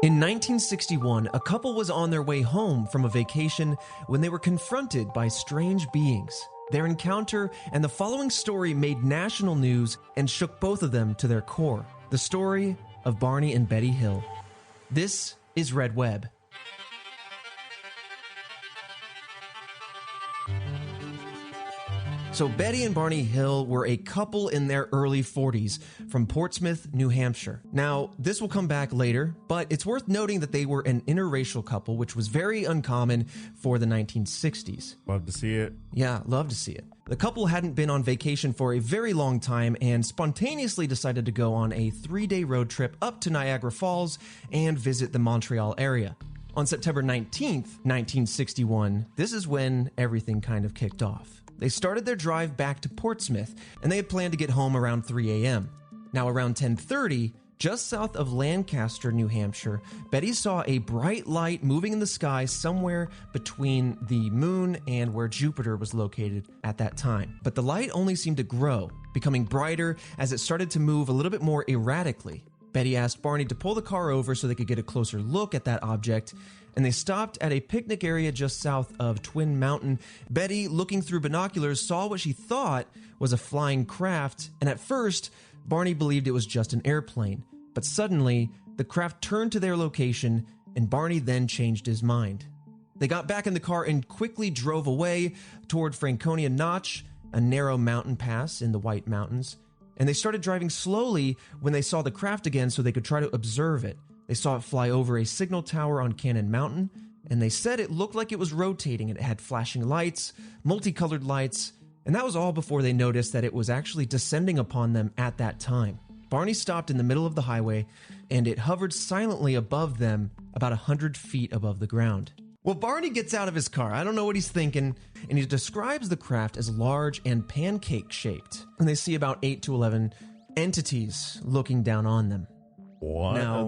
In 1961, a couple was on their way home from a vacation when they were confronted by strange beings. Their encounter and the following story made national news and shook both of them to their core. The story of Barney and Betty Hill. This is Red Web. So Betty and Barney Hill were a couple in their early 40s from Portsmouth, New Hampshire. Now, this will come back later, but it's worth noting that they were an interracial couple, which was very uncommon for the 1960s. Love to see it. Yeah, love to see it. The couple hadn't been on vacation for a very long time and spontaneously decided to go on a 3-day road trip up to Niagara Falls and visit the Montreal area. On September 19th, 1961, this is when everything kind of kicked off. They started their drive back to Portsmouth, and they had planned to get home around 3 a.m. Now, around 10:30, just south of Lancaster, New Hampshire, Betty saw a bright light moving in the sky somewhere between the moon and where Jupiter was located at that time. But the light only seemed to grow, becoming brighter as it started to move a little bit more erratically. Betty asked Barney to pull the car over so they could get a closer look at that object, and they stopped at a picnic area just south of Twin Mountain. Betty, looking through binoculars, saw what she thought was a flying craft, and at first, Barney believed it was just an airplane. But suddenly, the craft turned to their location, and Barney then changed his mind. They got back in the car and quickly drove away toward Franconia Notch, a narrow mountain pass in the White Mountains. And they started driving slowly when they saw the craft again so they could try to observe it. They saw it fly over a signal tower on Cannon Mountain, and they said it looked like it was rotating and it had flashing lights, multicolored lights, and that was all before they noticed that it was actually descending upon them at that time. Barney stopped in the middle of the highway, and it hovered silently above them about 100 feet above the ground. Well, Barney gets out of his car. I don't know what he's thinking, and he describes the craft as large and pancake-shaped, and they see about 8 to 11 entities looking down on them. What? Now,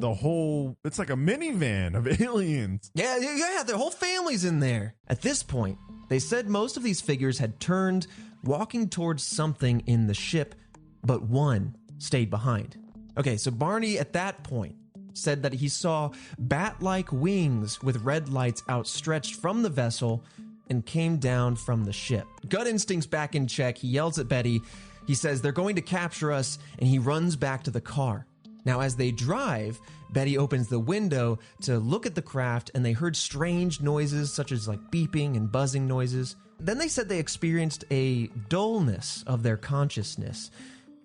It's like a minivan of aliens. Yeah, their whole family's in there. At this point, they said most of these figures had turned, walking towards something in the ship, but one stayed behind. Okay, so Barney at that point said that he saw bat-like wings with red lights outstretched from the vessel and came down from the ship. Gut instincts back in check. He yells at Betty. He says they're going to capture us, and he runs back to the car. Now, as they drive, Betty opens the window to look at the craft, and they heard strange noises such as like beeping and buzzing noises. Then they said they experienced a dullness of their consciousness.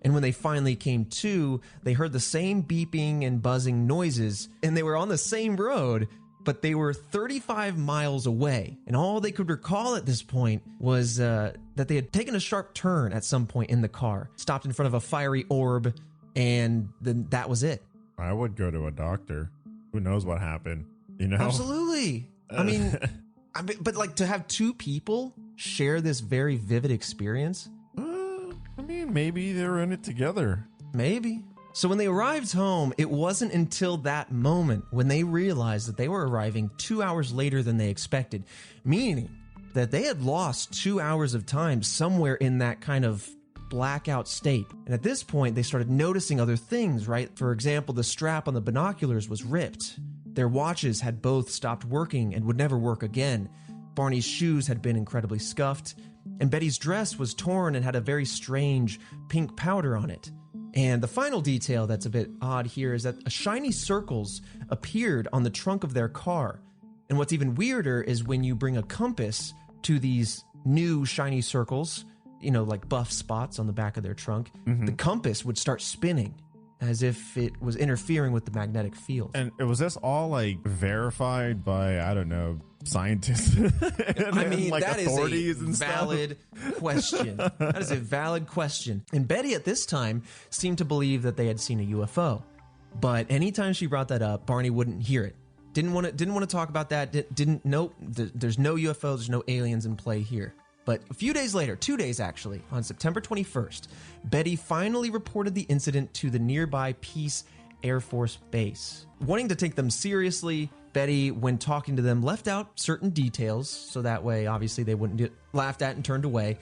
And when they finally came to, they heard the same beeping and buzzing noises, and they were on the same road, but they were 35 miles away. And all they could recall at this point was that they had taken a sharp turn at some point in the car, stopped in front of a fiery orb, and then that was it. I would go to a doctor. Who knows what happened, you know? Absolutely. I mean, but like to have two people share this very vivid experience. I mean, maybe they were in it together. Maybe. So when they arrived home, it wasn't until that moment when they realized that they were arriving 2 hours later than they expected, meaning that they had lost 2 hours of time somewhere in that kind of blackout state. And at this point, they started noticing other things, right? For example, the strap on the binoculars was ripped. Their watches had both stopped working and would never work again. Barney's shoes had been incredibly scuffed, and Betty's dress was torn and had a very strange pink powder on it. And the final detail that's a bit odd here is that shiny circles appeared on the trunk of their car. And what's even weirder is when you bring a compass to these new shiny circles, you know, like buff spots on the back of their trunk, the compass would start spinning as if it was interfering with the magnetic field. And was this all like verified by, I don't know, scientists? I mean, like that authorities is a and valid question. That is a valid question. And Betty at this time seemed to believe that they had seen a UFO. But anytime she brought that up, Barney wouldn't hear it. Didn't want to talk about that. Nope, there's no UFO, there's no aliens in play here. But a few days later, 2 days actually, on September 21st, Betty finally reported the incident to the nearby Peace Air Force Base. Wanting to take them seriously, Betty, when talking to them, left out certain details, so that way, obviously, they wouldn't get laughed at and turned away.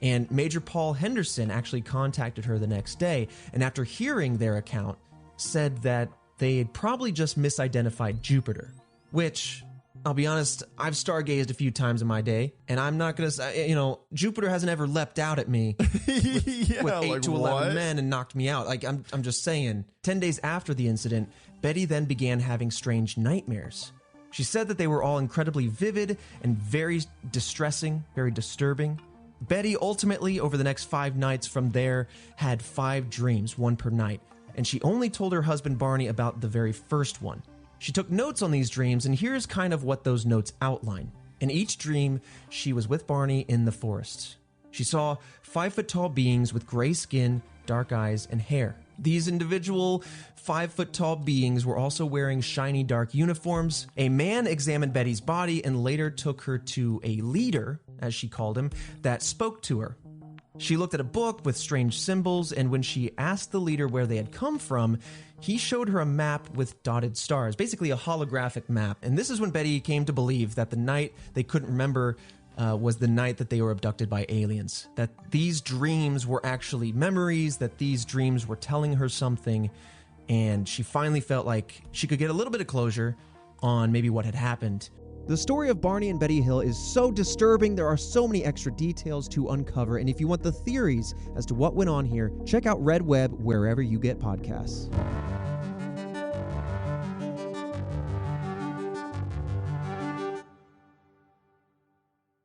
And Major Paul Henderson actually contacted her the next day, and after hearing their account, said that they had probably just misidentified Jupiter, which, I'll be honest, I've stargazed a few times in my day, and I'm not going to say, Jupiter hasn't ever leapt out at me with 8 to 11 men and knocked me out. Like, I'm just saying. 10 days after the incident, Betty then began having strange nightmares. She said that they were all incredibly vivid and very distressing, very disturbing. Betty ultimately, over the next 5 nights from there, had 5 dreams, 1 per night, and she only told her husband Barney about the very first one. She took notes on these dreams, and here's kind of what those notes outline. In each dream, she was with Barney in the forest. She saw 5-foot-tall beings with gray skin, dark eyes, and hair. These individual 5-foot-tall beings were also wearing shiny dark uniforms. A man examined Betty's body and later took her to a leader, as she called him, that spoke to her. She looked at a book with strange symbols, and when she asked the leader where they had come from, he showed her a map with dotted stars, basically a holographic map. And this is when Betty came to believe that the night they couldn't remember was the night that they were abducted by aliens. That these dreams were actually memories, that these dreams were telling her something, and she finally felt like she could get a little bit of closure on maybe what had happened. The story of Barney and Betty Hill is so disturbing. There are so many extra details to uncover. And if you want the theories as to what went on here, check out Red Web wherever you get podcasts.